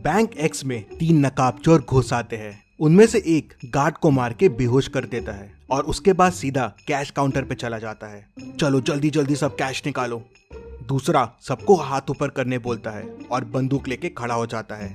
Bank x में 3 नकाबचोर घुस आते हैं। उनमें से एक गार्ड को मार के बेहोश कर देता है और उसके बाद सीधा कैश काउंटर पे चला जाता है। चलो जल्दी जल्दी सब कैश निकालो। दूसरा सबको हाथ ऊपर करने बोलता है और बंदूक लेके खड़ा हो जाता है।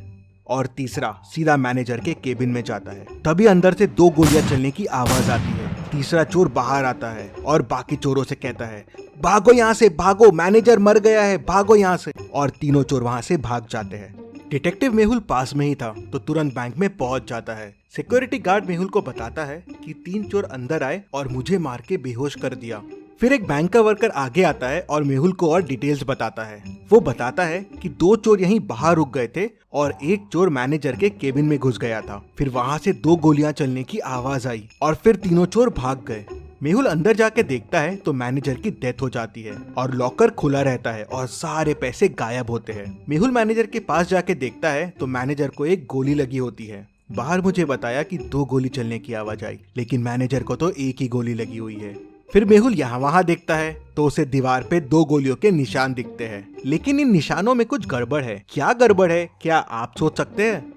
और तीसरा सीधा मैनेजर के केबिन में जाता है। तभी अंदर से 2 गोलियां चलने की आवाज आती है। तीसरा चोर बाहर आता है और बाकी चोरों से कहता है, भागो यहाँ से, भागो, मैनेजर मर गया है, भागो यहाँ से। और तीनों चोर वहाँ से भाग जाते हैं। डिटेक्टिव मेहुल पास में ही था तो तुरंत बैंक में पहुंच जाता है। सिक्योरिटी गार्ड मेहुल को बताता है कि 3 चोर अंदर आए और मुझे मार के बेहोश कर दिया। फिर एक बैंक का वर्कर आगे आता है और मेहुल को और डिटेल्स बताता है। वो बताता है कि 2 चोर यहीं बाहर रुक गए थे और एक चोर मैनेजर के केबिन में घुस गया था। फिर वहाँ से 2 गोलियां चलने की आवाज आई और फिर तीनों चोर भाग गए। मेहुल अंदर जाके देखता है तो मैनेजर की डेथ हो जाती है और लॉकर खुला रहता है और सारे पैसे गायब होते हैं। मेहुल मैनेजर के पास जाके देखता है तो मैनेजर को एक गोली लगी होती है। बाहर मुझे बताया कि 2 गोली चलने की आवाज आई, लेकिन मैनेजर को तो एक ही गोली लगी हुई है। फिर मेहुल यहाँ वहाँ देखता है तो उसे दीवार पे 2 गोलियों के निशान दिखते हैं, लेकिन इन निशानों में कुछ गड़बड़ है। क्या गड़बड़ है, क्या आप सोच सकते हैं?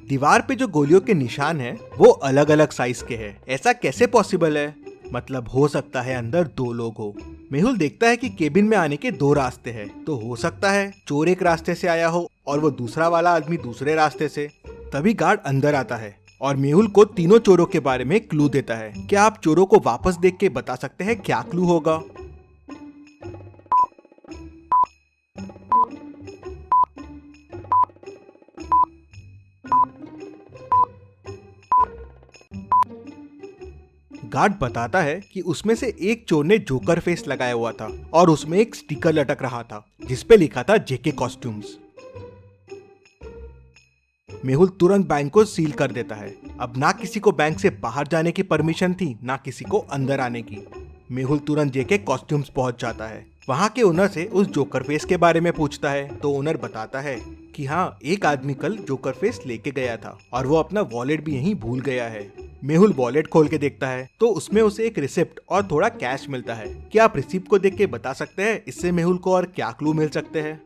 दीवार पे जो गोलियों के निशान हैं, वो अलग अलग साइज के हैं। ऐसा कैसे पॉसिबल है? मतलब हो सकता है अंदर 2 लोग हो। मेहुल देखता है कि केबिन में आने के 2 रास्ते हैं, तो हो सकता है चोर एक रास्ते से आया हो और वो दूसरा वाला आदमी दूसरे रास्ते से। तभी गार्ड अंदर आता है और मेहुल को तीनों चोरों के बारे में क्लू देता है। क्या आप चोरों को वापस देख के बता सकते हैं क्या क्लू होगा? गार्ड बताता है कि उसमें से एक चोर ने जोकर फेस लगाया हुआ था और उसमें एक स्टिकर लटक रहा था जिसपे लिखा था जेके कॉस्ट्यूम्स। मेहुल तुरंत बैंक को सील कर देता है। अब ना किसी को बैंक से बाहर जाने की परमिशन थी, ना किसी को अंदर आने की। मेहुल तुरंत जेके कॉस्ट्यूम्स पहुंच जाता है। वहां के ओनर से उस जोकर फेस के बारे में पूछता है तो ओनर बताता है कि हाँ, एक आदमी कल जोकर फेस लेके गया था और वो अपना वॉलेट भी यहीं भूल गया है। मेहुल वॉलेट खोल के देखता है तो उसमें उसे एक रिसिप्ट और थोड़ा कैश मिलता है। क्या आप रिसिप्ट को देख के बता सकते हैं इससे मेहुल को और क्या क्लू मिल सकते हैं?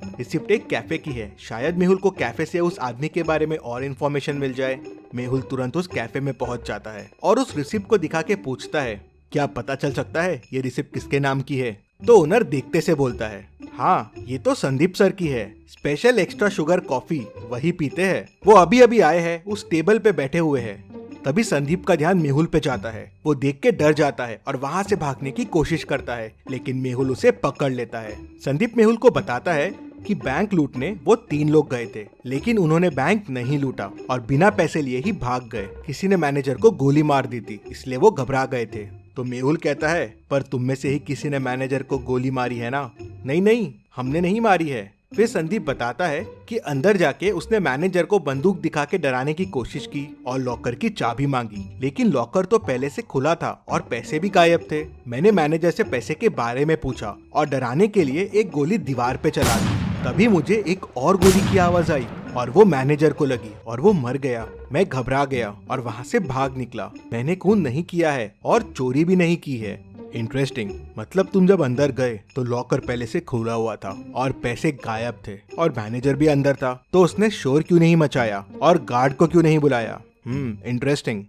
रिसिप्ट एक कैफे की है। शायद मेहुल को कैफे से उस आदमी के बारे में और इन्फॉर्मेशन मिल जाए। मेहुल तुरंत उस कैफे में पहुंच जाता है और उस रिसिप्ट को दिखा के पूछता है, क्या पता चल सकता है ये रिसिप्ट किसके नाम की है? तो ओनर देखते से बोलता है, हाँ, ये तो संदीप सर की है। स्पेशल एक्स्ट्रा शुगर कॉफी वही पीते हैं। वो अभी अभी आए हैं, उस टेबल पे बैठे हुए हैं। तभी संदीप का ध्यान मेहुल पे जाता है। वो देख के डर जाता है और वहाँ से भागने की कोशिश करता है, लेकिन मेहुल उसे पकड़ लेता है। संदीप मेहुल को बताता है कि बैंक लूटने वो 3 लोग गए थे, लेकिन उन्होंने बैंक नहीं लूटा और बिना पैसे लिए ही भाग गए। किसी ने मैनेजर को गोली मार दी थी, इसलिए वो घबरा गए थे। तो मेहुल कहता है, पर तुम में से ही किसी ने मैनेजर को गोली मारी है ना? नहीं नहीं, हमने नहीं मारी है। फिर संदीप बताता है कि अंदर जाके उसने मैनेजर को बंदूक दिखा के डराने की कोशिश की और लॉकर की चाबी मांगी, लेकिन लॉकर तो पहले से खुला था और पैसे भी गायब थे। मैंने मैनेजर से पैसे के बारे में पूछा और डराने के लिए एक गोली दीवार पे चला दी। तभी मुझे एक और गोली की आवाज आई और वो मैनेजर को लगी और वो मर गया। मैं घबरा गया और वहाँ से भाग निकला। मैंने खून नहीं किया है और चोरी भी नहीं की है। इंटरेस्टिंग। मतलब तुम जब अंदर गए तो लॉकर पहले से खुला हुआ था और पैसे गायब थे और मैनेजर भी अंदर था, तो उसने शोर क्यों नहीं मचाया और गार्ड को क्यों नहीं बुलाया? इंटरेस्टिंग।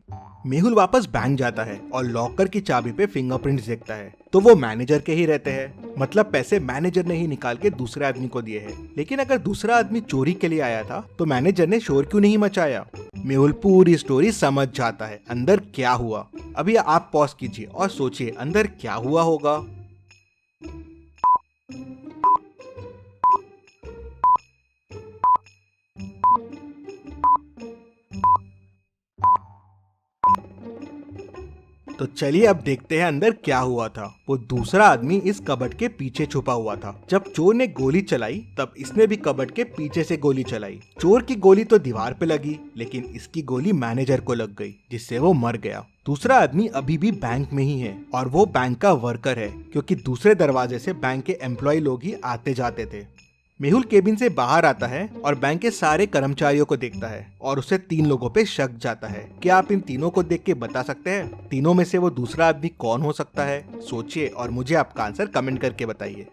मेहुल वापस बैंक जाता है और लॉकर की चाबी पे फिंगरप्रिंट्स देखता है तो वो मैनेजर के ही रहते हैं। मतलब पैसे मैनेजर ने ही निकाल के दूसरे आदमी को दिए हैं। लेकिन अगर दूसरा आदमी चोरी के लिए आया था तो मैनेजर ने शोर क्यों नहीं मचाया? मेहुल पूरी स्टोरी समझ जाता है अंदर क्या हुआ। अभी आप पॉज कीजिए और सोचिए अंदर क्या हुआ होगा। तो चलिए अब देखते हैं अंदर क्या हुआ था। वो दूसरा आदमी इस कबर्ड के पीछे छुपा हुआ था। जब चोर ने गोली चलाई तब इसने भी कबर्ड के पीछे से गोली चलाई। चोर की गोली तो दीवार पे लगी, लेकिन इसकी गोली मैनेजर को लग गई, जिससे वो मर गया। दूसरा आदमी अभी भी बैंक में ही है और वो बैंक का वर्कर है, क्योंकि दूसरे दरवाजे से बैंक के एम्प्लॉय लोग ही आते जाते थे। मेहुल केबिन से बाहर आता है और बैंक के सारे कर्मचारियों को देखता है और उसे 3 लोगों पे शक जाता है। क्या आप इन तीनों को देख के बता सकते हैं तीनों में से वो दूसरा आदमी कौन हो सकता है? सोचिए और मुझे आपका आंसर कमेंट करके बताइए।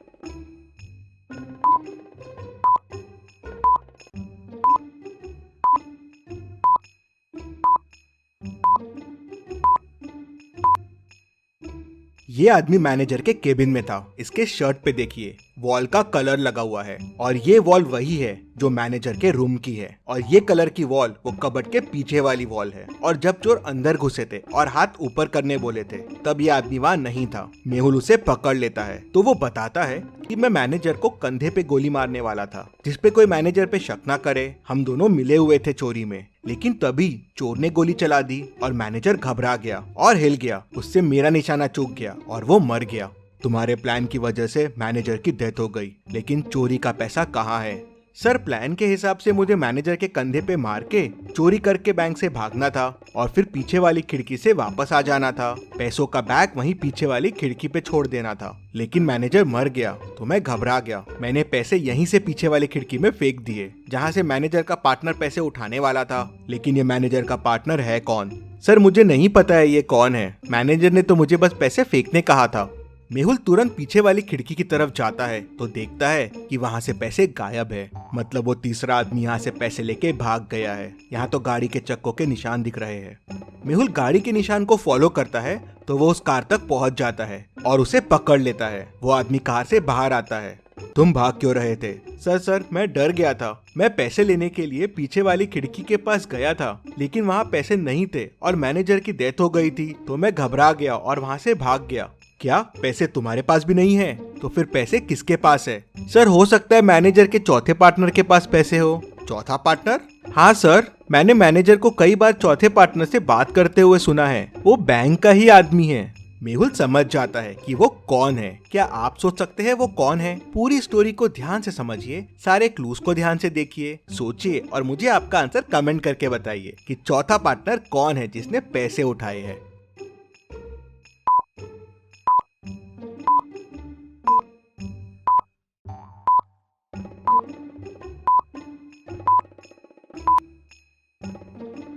ये आदमी मैनेजर के केबिन में था। इसके शर्ट पे देखिए वॉल का कलर लगा हुआ है और ये वॉल वही है जो मैनेजर के रूम की है और ये कलर की वॉल वो कबर्ड के पीछे वाली वॉल है। और जब चोर अंदर घुसे थे और हाथ ऊपर करने बोले थे तब ये आदमी वहाँ नहीं था। मेहुल उसे पकड़ लेता है तो वो बताता है कि मैं मैनेजर को कंधे पे गोली मारने वाला था जिसपे कोई मैनेजर पे शक ना करे। हम दोनों मिले हुए थे चोरी में, लेकिन तभी चोर ने गोली चला दी और मैनेजर घबरा गया और हिल गया। उससे मेरा निशाना चूक गया और वो मर गया। तुम्हारे प्लान की वजह से मैनेजर की डेथ हो गई, लेकिन चोरी का पैसा कहाँ है? सर, प्लान के हिसाब से मुझे मैनेजर के कंधे पे मार के चोरी करके बैंक से भागना था और फिर पीछे वाली खिड़की से वापस आ जाना था। पैसों का बैग वहीं पीछे वाली खिड़की पे छोड़ देना था, लेकिन मैनेजर मर गया तो मैं घबरा गया। मैंने पैसे यहीं से पीछे वाली खिड़की में फेंक दिए जहाँ से मैनेजर का पार्टनर पैसे उठाने वाला था। लेकिन ये मैनेजर का पार्टनर है कौन? सर, मुझे नहीं पता है ये कौन है। मैनेजर ने तो मुझे बस पैसे फेंकने कहा था। मेहुल तुरंत पीछे वाली खिड़की की तरफ जाता है तो देखता है कि वहाँ से पैसे गायब है। मतलब वो तीसरा आदमी यहाँ से पैसे लेके भाग गया है। यहाँ तो गाड़ी के चक्कों के निशान दिख रहे हैं। मेहुल गाड़ी के निशान को फॉलो करता है तो वो उस कार तक पहुँच जाता है और उसे पकड़ लेता है। वो आदमी कार से बाहर आता है। तुम भाग क्यों रहे थे? सर, मैं डर गया था। मैं पैसे लेने के लिए पीछे वाली खिड़की के पास गया था, लेकिन वहाँ पैसे नहीं थे और मैनेजर की डेथ हो गई थी तो मैं घबरा गया और वहाँ से भाग गया। क्या पैसे तुम्हारे पास भी नहीं है? तो फिर पैसे किसके पास है? सर, हो सकता है मैनेजर के चौथे पार्टनर के पास पैसे हो। चौथा पार्टनर? हाँ सर, मैंने मैनेजर को कई बार चौथे पार्टनर से बात करते हुए सुना है। वो बैंक का ही आदमी है। मेहुल समझ जाता है कि वो कौन है। क्या आप सोच सकते हैं वो कौन है? पूरी स्टोरी को ध्यान से समझिए, सारे क्लूज को ध्यान से देखिए, सोचिए और मुझे आपका आंसर कमेंट करके बताइए कि चौथा पार्टनर कौन है जिसने पैसे उठाए हैं।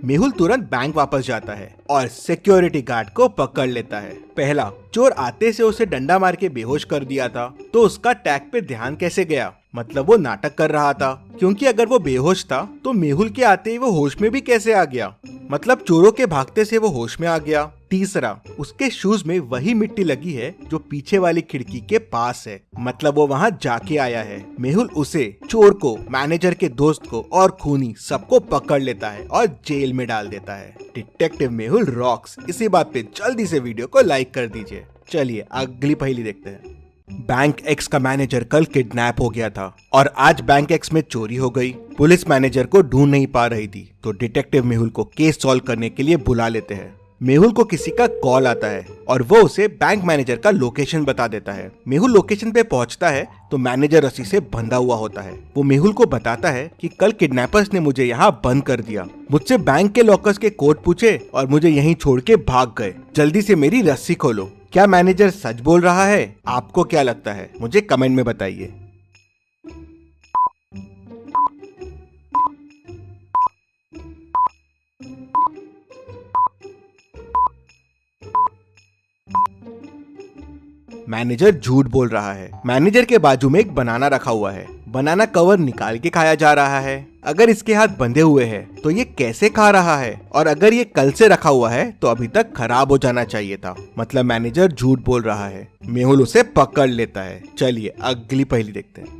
मेहुल तुरंत बैंक वापस जाता है और सिक्योरिटी गार्ड को पकड़ लेता है। पहला, चोर आते से उसे डंडा मार के बेहोश कर दिया था तो उसका टैग पे ध्यान कैसे गया? मतलब वो नाटक कर रहा था, क्योंकि अगर वो बेहोश था तो मेहुल के आते ही वो होश में भी कैसे आ गया? मतलब चोरों के भागते से वो होश में आ गया। तीसरा, उसके शूज में वही मिट्टी लगी है जो पीछे वाली खिड़की के पास है। मतलब वो वहाँ जाके आया है। मेहुल उसे, चोर को, मैनेजर के दोस्त को और खूनी सबको पकड़ लेता है और जेल में डाल देता है। Detective Mehul rocks. इसी बात पे जल्दी से वीडियो को लाइक कर दीजिए। चलिए अगली पहेली देखते हैं। बैंक एक्स का मैनेजर कल किडनैप हो गया था और आज बैंक एक्स में चोरी हो गई। पुलिस मैनेजर को ढूंढ नहीं पा रही थी तो डिटेक्टिव मेहुल को केस सॉल्व करने के लिए बुला लेते हैं। मेहुल को किसी का कॉल आता है और वो उसे बैंक मैनेजर का लोकेशन बता देता है। मेहुल लोकेशन पे पहुंचता है तो मैनेजर रस्सी से बंधा हुआ होता है। वो मेहुल को बताता है कि कल किडनैपर्स ने मुझे यहाँ बंद कर दिया, मुझसे बैंक के लॉकर्स के कोड पूछे और मुझे यहीं छोड़ के भाग गए। जल्दी से मेरी रस्सी खोलो। क्या मैनेजर सच बोल रहा है? आपको क्या लगता है? मुझे कमेंट में बताइए। मैनेजर झूठ बोल रहा है। मैनेजर के बाजू में एक बनाना रखा हुआ है। बनाना कवर निकाल के खाया जा रहा है। अगर इसके हाथ बंधे हुए हैं तो ये कैसे खा रहा है? और अगर ये कल से रखा हुआ है तो अभी तक खराब हो जाना चाहिए था। मतलब मैनेजर झूठ बोल रहा है। मेहुल उसे पकड़ लेता है। चलिए अगली पहेली देखते हैं।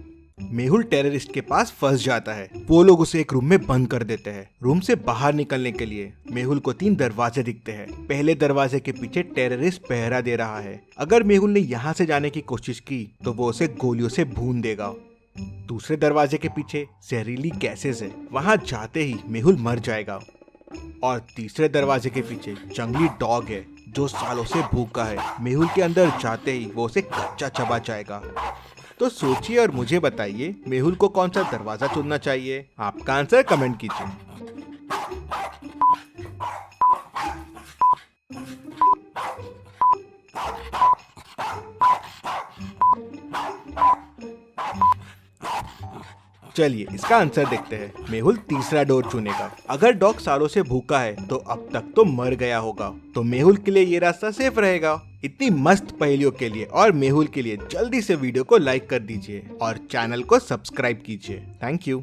मेहुल टेररिस्ट के पास फंस जाता है। वो लोग उसे एक रूम में बंद कर देते हैं। रूम से बाहर निकलने के लिए मेहुल को 3 दरवाजे दिखते हैं। पहले दरवाजे के पीछे टेररिस्ट पहरा दे रहा है। अगर मेहुल ने यहाँ से जाने की कोशिश की तो वो उसे गोलियों से भून देगा। दूसरे दरवाजे के पीछे जहरीली गैसेस है, वहां जाते ही मेहुल मर जाएगा। और तीसरे दरवाजे के पीछे जंगली डॉग है जो सालों से भूखा है। मेहुल के अंदर जाते ही वो उसे कच्चा चबा जाएगा। तो सोचिए और मुझे बताइए मेहुल को कौन सा दरवाजा चुनना चाहिए? आपका आंसर कमेंट कीजिए। चलिए इसका आंसर देखते हैं। मेहुल तीसरा डोर चुनेगा। अगर डॉग सालों से भूखा है तो अब तक तो मर गया होगा, तो मेहुल के लिए ये रास्ता सेफ रहेगा। इतनी मस्त पहेलियों के लिए और मेहुल के लिए जल्दी से वीडियो को लाइक कर दीजिए और चैनल को सब्सक्राइब कीजिए। Thank you.